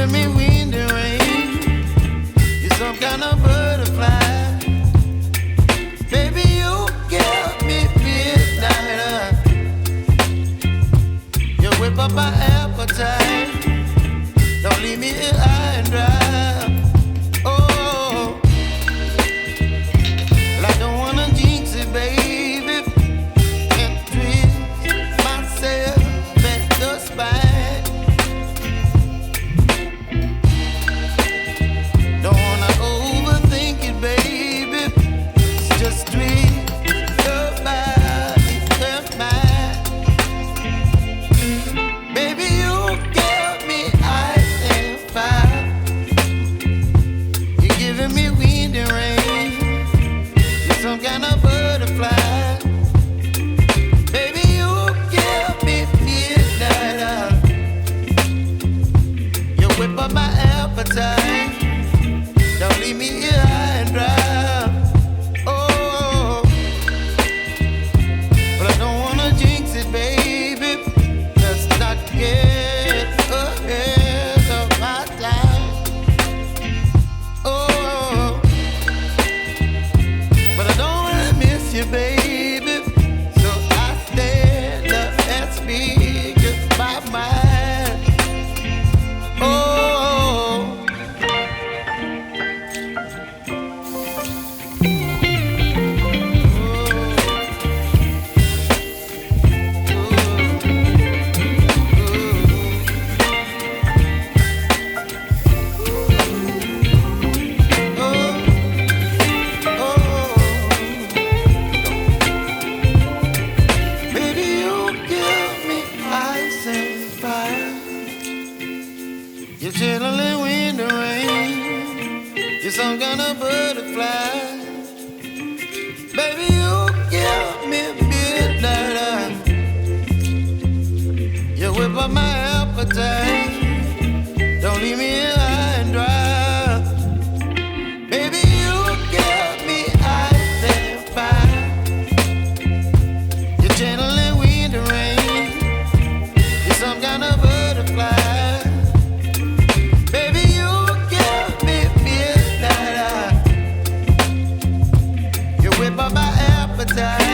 giving me wind and rain. You're some kind of butterfly. Baby, you give me midnight. You whip up my appetite. Don't leave me here high and dry. Oh, well, I don't wanna jinx it, baby, and twist myself at the spine. Don't wanna overthink it, baby. It's just twist your body and mine. Baby, you give me ice and fire. You're giving me wind and rain. You're some kind of butterfly. Baby, you give me midnight. You whip up my appetite. Don't leave me here high and dry. Oh, but I don't wanna jinx it, baby. Let's not get ahead of my time. Oh, but I don't wanna miss you, baby. So I stand up and speak my mind. Oh. Baby, you give me ice and fire. You're chilling wind and rain. You're some kind of butterfly. Baby, you give me midnight. You whip up my appetite. Don't leave me here high and dry. Baby, you give me ice and fire. You're channeling wind and rain. You're some kind of butterfly. Baby, you give me midnight. You whip up my appetite.